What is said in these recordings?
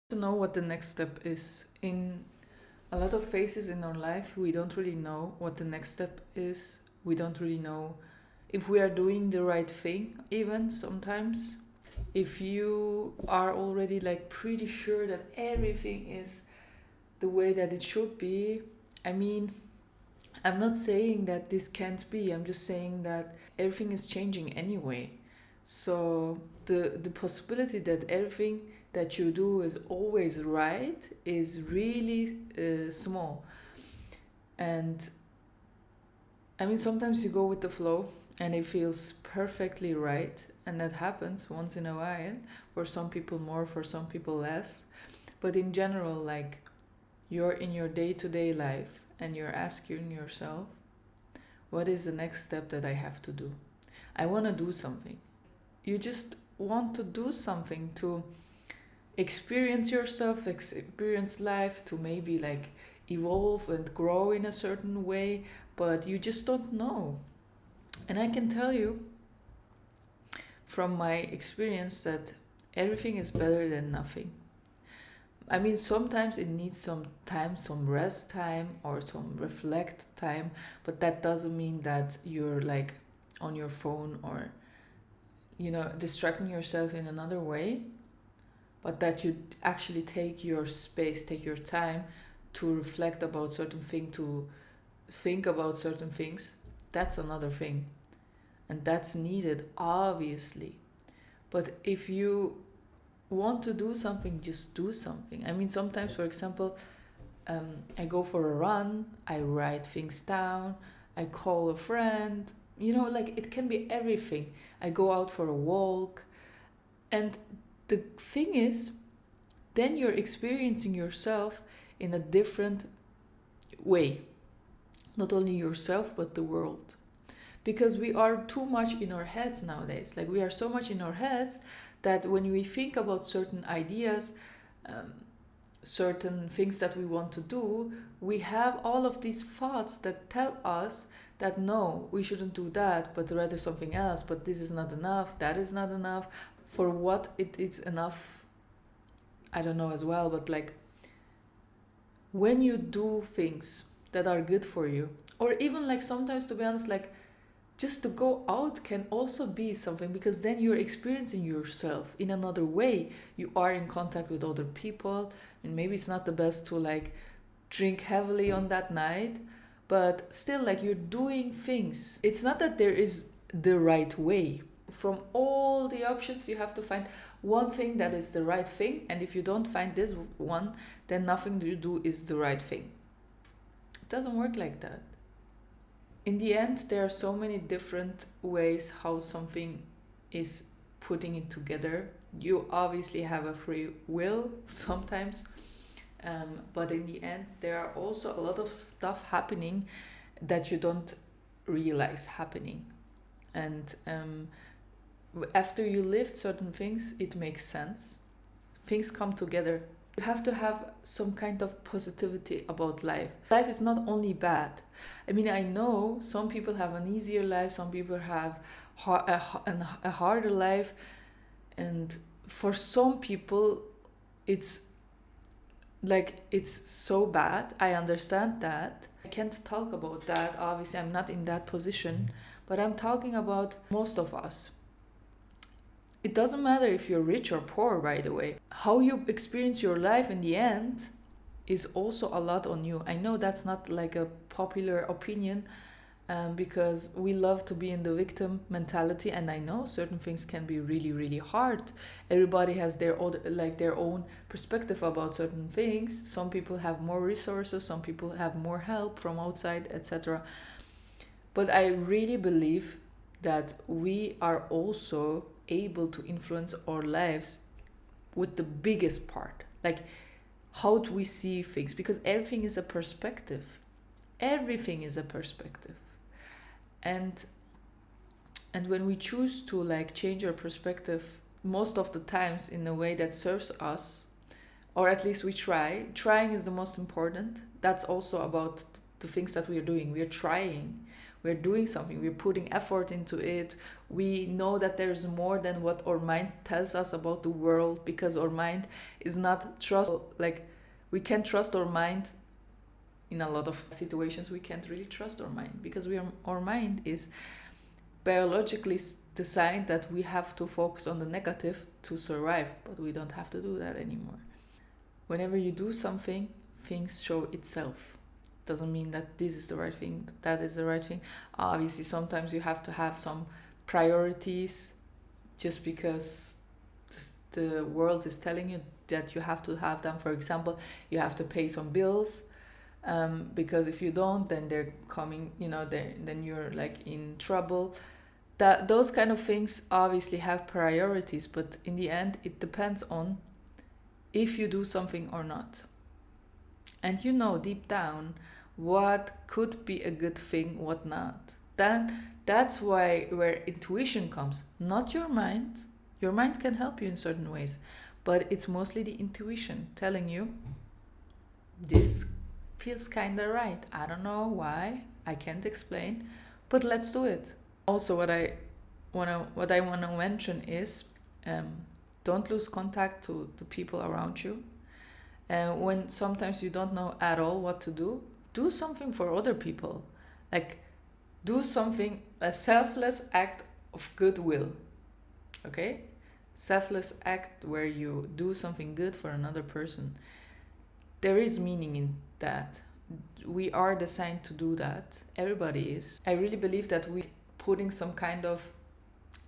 To know what the next step is. In a lot of phases in our life, we don't really know what the next step is. We don't really know if we are doing the right thing, even sometimes. If you are already like pretty sure that everything is the way that it should be, I mean, I'm not saying that this can't be, I'm just saying that everything is changing anyway. So the possibility that everything that you do is always right is really small. And I mean, sometimes you go with the flow and it feels perfectly right, and that happens once in a while. For some people more, for some people less. But in general, like, you're in your day-to-day life and you're asking yourself, what is the next step that I have to do? I want to do something. You just want to do something to experience yourself, experience life, to maybe like evolve and grow in a certain way, but you just don't know. And I can tell you from my experience that everything is better than nothing. I mean, sometimes it needs some time, some rest time, or some reflect time, but that doesn't mean that you're like on your phone or, distracting yourself in another way, but that you actually take your space, take your time to reflect about certain thing, to think about certain things. That's another thing. And that's needed, obviously. But if you want to do something, just do something. I mean, sometimes, for example, I go for a run, I write things down, I call a friend, like it can be everything. I go out for a walk. And the thing is, then you're experiencing yourself in a different way. Not only yourself, but the world. Because we are too much in our heads nowadays. Like, we are so much in our heads that when we think about certain ideas, um, certain things that we want to do, we have all of these thoughts that tell us that no, we shouldn't do that, but rather something else. But this is not enough, that is not enough. For what it is enough, I don't know as well, but like, when you do things that are good for you, or even like sometimes, to be honest, like just to go out can also be something, because then you're experiencing yourself in another way. You are in contact with other people, and maybe it's not the best to like drink heavily on that night, but still, like, you're doing things. It's not that there is the right way. From all the options, you have to find one thing that is the right thing, and if you don't find this one, then nothing you do is the right thing. It doesn't work like that. In the end, there are so many different ways how something is putting it together. You obviously have a free will sometimes, but in the end, there are also a lot of stuff happening that you don't realize happening. And after you lived certain things, it makes sense. Things come together. You have to have some kind of positivity about life. Life is not only bad. I mean, I know some people have an easier life, some people have a harder life, and for some people, it's like it's so bad. I understand that. I can't talk about that. Obviously, I'm not in that position, but I'm talking about most of us. It doesn't matter if you're rich or poor, by the way. How you experience your life in the end is also a lot on you. I know that's not like a popular opinion, because we love to be in the victim mentality, and I know certain things can be really, really hard. Everybody has their own perspective about certain things. Some people have more resources, some people have more help from outside, etc. But I really believe that we are also able to influence our lives with the biggest part. Like, how do we see things? Because everything is a perspective. Everything is a perspective. And when we choose to like change our perspective most of the times in a way that serves us, or at least we try. Trying is the most important. That's also about the things that we are doing. We are trying. we're doing something, we're putting effort into it. We know that there's more than what our mind tells us about the world, because our mind is not trust, like we can't trust our mind. In a lot of situations we can't really trust our mind, because our mind is biologically designed that we have to focus on the negative to survive, but we don't have to do that anymore. Whenever you do something, things show itself. Doesn't mean that this is the right thing, that is the right thing. Obviously sometimes you have to have some priorities, just because the world is telling you that you have to have them. For example, you have to pay some bills, because if you don't, then they're coming, then you're like in trouble. That those kind of things obviously have priorities, but in the end it depends on if you do something or not. And you know deep down what could be a good thing, what not. Then that's where intuition comes, not your mind. Your mind can help you in certain ways, but it's mostly the intuition telling you this feels kind of right. I don't know why, I can't explain, but let's do it. Also, what I want to mention is, don't lose contact to the people around you. When sometimes you don't know at all what to do something for other people. Like, do something, a selfless act of goodwill. Okay? Selfless act where you do something good for another person. There is meaning in that. We are designed to do that. Everybody is. I really believe that we putting some kind of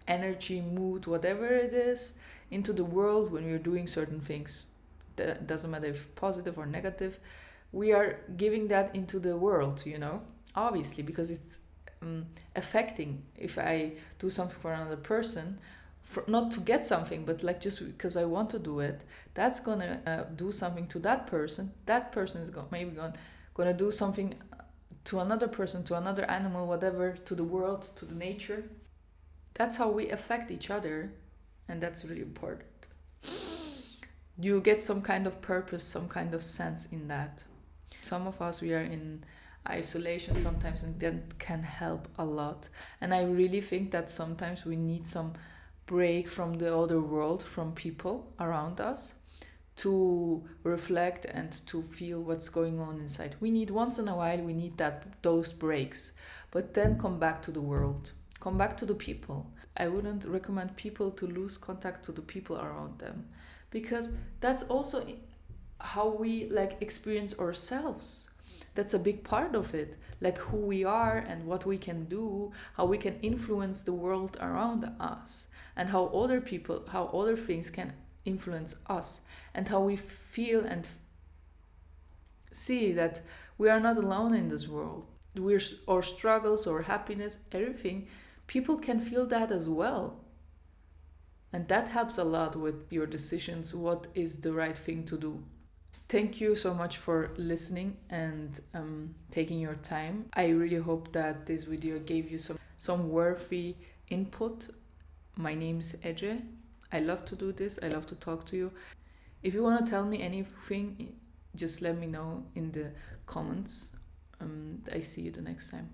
energy, mood, whatever it is, into the world when we're doing certain things. That doesn't matter if positive or negative. We are giving that into the world, obviously, because it's affecting. If I do something for another person, not to get something, but like just because I want to do it, that's gonna do something to that person. That person is maybe gonna do something to another person, to another animal, whatever, to the world, to the nature. That's how we affect each other, and that's really important. You get some kind of purpose, some kind of sense in that. Some of us, we are in isolation sometimes, and that can help a lot. And I really think that sometimes we need some break from the other world, from people around us, to reflect and to feel what's going on inside. We need, once in a while, we need those breaks, but then come back to the world, come back to the people. I wouldn't recommend people to lose contact to the people around them, because that's also how we experience ourselves. That's a big part of it, like who we are and what we can do, how we can influence the world around us, and how other people, how other things can influence us, and how we feel and see that we are not alone in this world. Our struggles, our happiness, everything, people can feel that as well. And that helps a lot with your decisions, what is the right thing to do. Thank you so much for listening and taking your time. I really hope that this video gave you some worthy input. My name's Ece. I love to do this. I love to talk to you. If you want to tell me anything, just let me know in the comments. I see you the next time.